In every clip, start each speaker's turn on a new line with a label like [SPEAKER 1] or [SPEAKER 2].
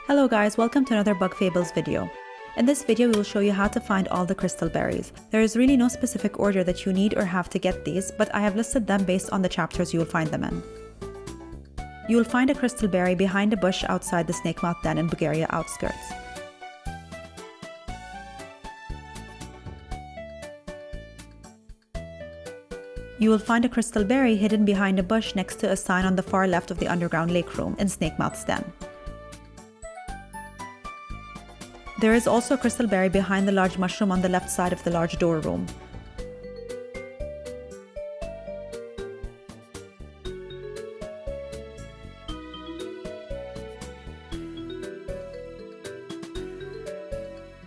[SPEAKER 1] Hello guys, welcome to another Bug Fables video. In this video, we will show you how to find all the crystal berries. There is really no specific order that you need or have to get these, but I have listed them based on the chapters you will find them in. You will find a crystal berry behind a bush outside the Snakemouth Den in Bulgaria outskirts. You will find a crystal berry hidden behind a bush next to a sign on the far left of the underground lake room in Snakemouth Den. There is also a crystal berry behind the large mushroom on the left side of the large door room.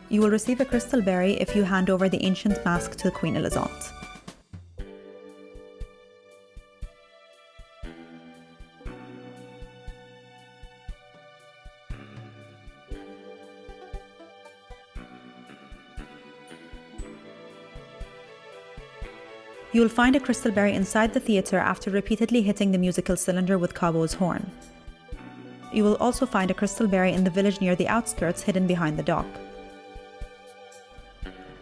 [SPEAKER 1] You will receive a crystal berry if you hand over the ancient mask to Queen Elizant. You will find a crystal berry inside the theatre after repeatedly hitting the musical cylinder with Kabbu's horn. You will also find a crystal berry in the village near the outskirts hidden behind the dock.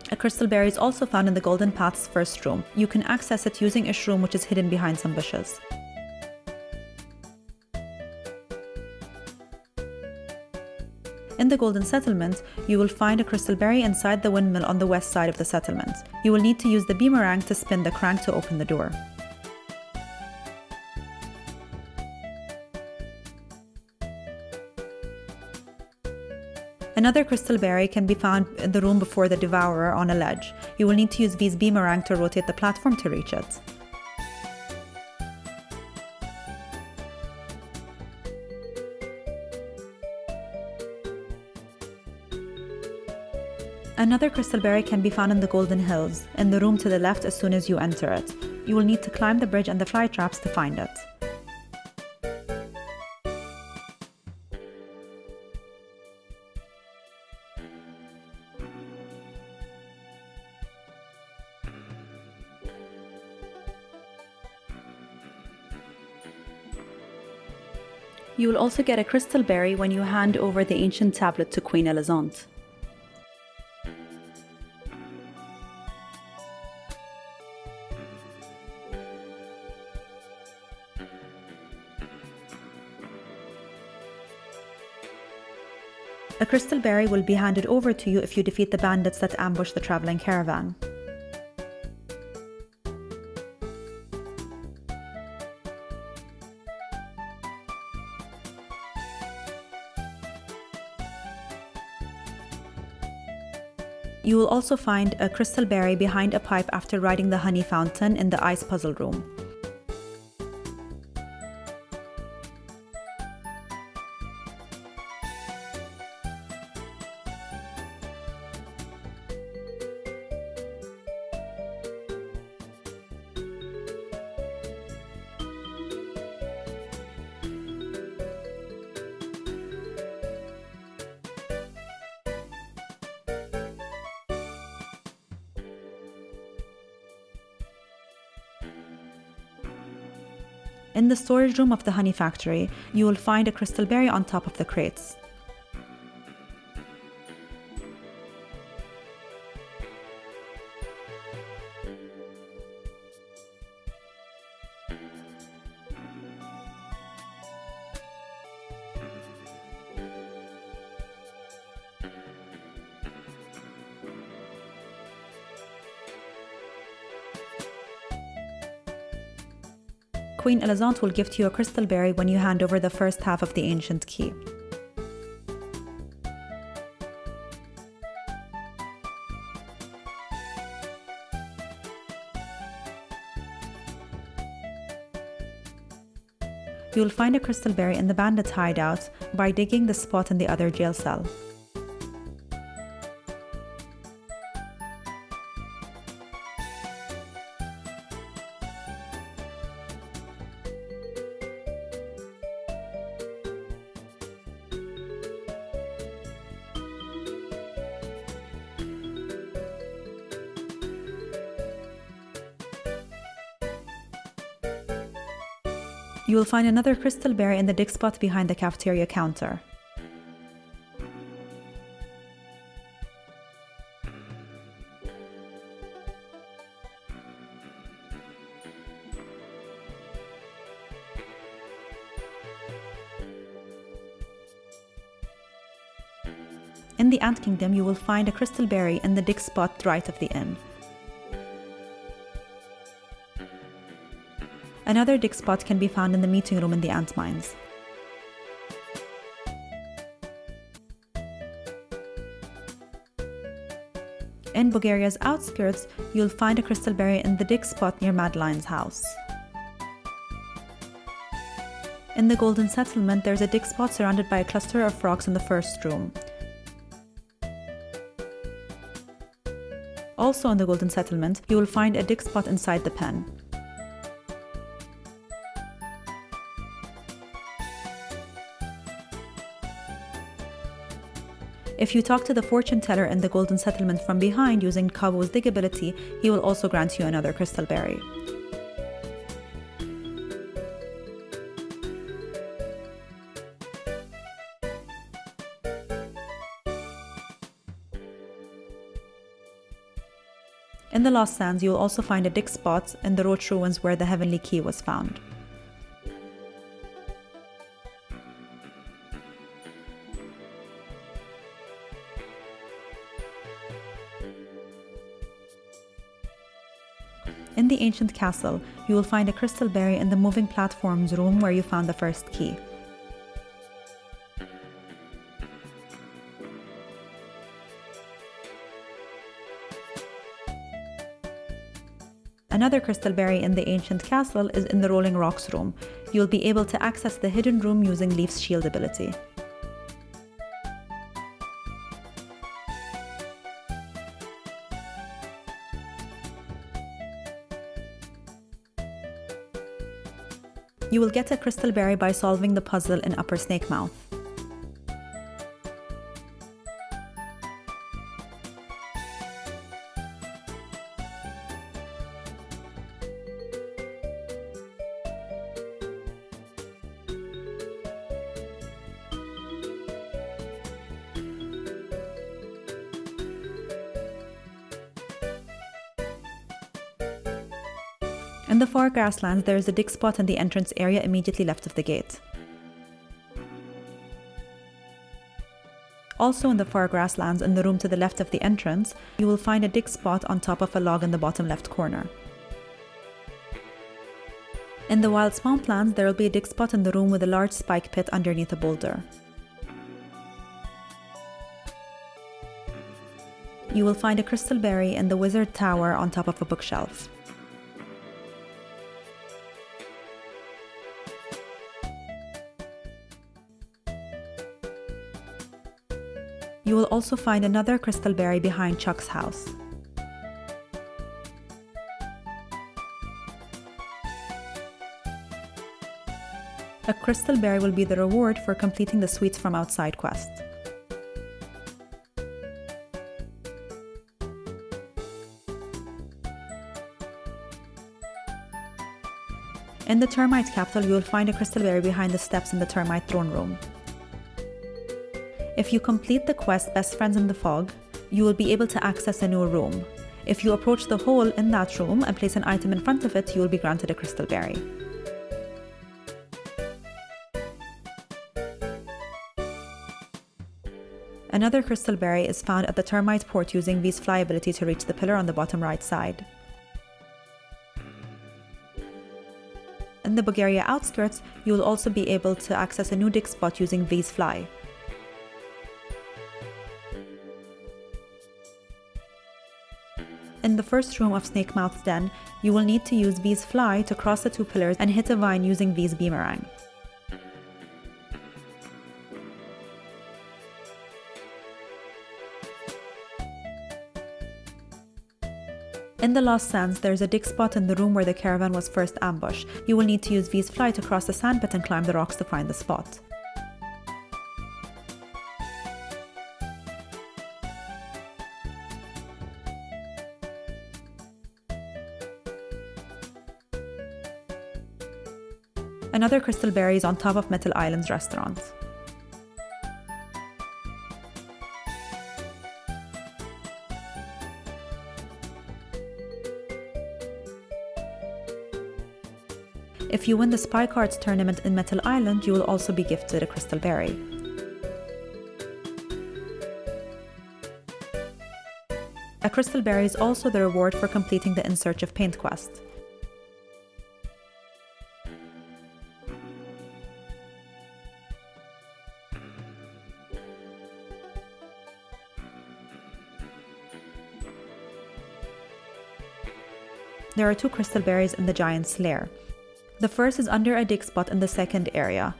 [SPEAKER 1] A crystal berry is also found in the Golden Path's first room. You can access it using a shroom which is hidden behind some bushes. In the Golden Settlement, you will find a crystal berry inside the windmill on the west side of the settlement. You will need to use the boomerang to spin the crank to open the door. Another crystal berry can be found in the room before the Devourer on a ledge. You will need to use V's boomerang to rotate the platform to reach it. Another crystal berry can be found in the Golden Hills, in the room to the left as soon as you enter it. You will need to climb the bridge and the fly traps to find it. You will also get a crystal berry when you hand over the ancient tablet to Queen Elizant. A crystal berry will be handed over to you if you defeat the bandits that ambush the traveling caravan. You will also find a crystal berry behind a pipe after riding the honey fountain in the ice puzzle room. In the storage room of the honey factory, you will find a crystal berry on top of the crates. Queen Elizant will gift you a crystal berry when you hand over the first half of the ancient key. You will find a crystal berry in the bandits' hideout by digging the spot in the other jail cell. You will find another crystal berry in the dig spot behind the cafeteria counter. In the Ant Kingdom, you will find a crystal berry in the dig spot right of the inn. Another dig spot can be found in the meeting room in the ant mines. In Bulgaria's outskirts, you'll find a crystal berry in the dig spot near Madeline's house. In the Golden Settlement, there's a dig spot surrounded by a cluster of frogs in the first room. Also in the Golden Settlement, you will find a dig spot inside the pen. If you talk to the fortune teller in the Golden Settlement from behind using Kabbu's dig ability, he will also grant you another crystal berry. In the Lost Sands, you will also find a dig spot in the Roach ruins where the Heavenly Key was found. In the ancient castle, you will find a crystal berry in the moving platforms room where you found the first key. Another crystal berry in the ancient castle is in the Rolling Rocks room. You will be able to access the hidden room using Leaf's shield ability. You will get a crystal berry by solving the puzzle in Upper Snakemouth. In the far grasslands, there is a dig spot in the entrance area immediately left of the gate. Also in the far grasslands, in the room to the left of the entrance, you will find a dig spot on top of a log in the bottom left corner. In the wild swamplands, there will be a dig spot in the room with a large spike pit underneath a boulder. You will find a crystal berry in the wizard tower on top of a bookshelf. You will also find another crystal berry behind Chuck's house. A crystal berry will be the reward for completing the Sweets from Outside quest. In the termite capital, you will find a crystal berry behind the steps in the termite throne room. If you complete the quest Best Friends in the Fog, you will be able to access a new room. If you approach the hole in that room and place an item in front of it, you will be granted a crystal berry. Another crystal berry is found at the termite port using V's fly ability to reach the pillar on the bottom right side. In the Bulgaria outskirts, you will also be able to access a new dig spot using V's fly. In the first room of Snakemouth Den, you will need to use V's fly to cross the two pillars and hit a vine using V's boomerang. In the Lost Sands, there is a dig spot in the room where the caravan was first ambushed. You will need to use V's fly to cross the sandpit and climb the rocks to find the spot. Another crystal berry is on top of Metal Island's restaurant. If you win the Spy Cards tournament in Metal Island, you will also be gifted a crystal berry. crystal berry is also the reward for completing the In Search of Paint quest. There are 2 crystal berries in the giant's lair. The first is under a dig spot in the second area.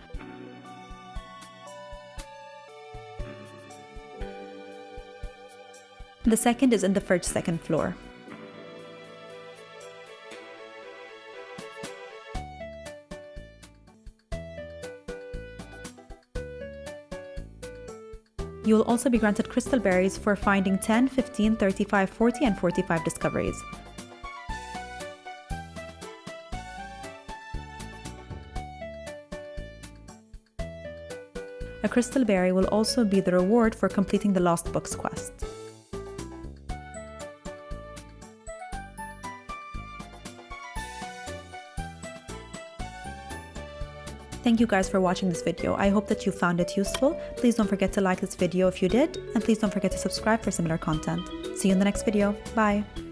[SPEAKER 1] The second is in the first second floor. You will also be granted crystal berries for finding 10, 15, 35, 40, and 45 discoveries. A crystal berry will also be the reward for completing the Lost Books quest. Thank you guys for watching this video. I hope that you found it useful. Please don't forget to like this video if you did, and please don't forget to subscribe for similar content. See you in the next video. Bye!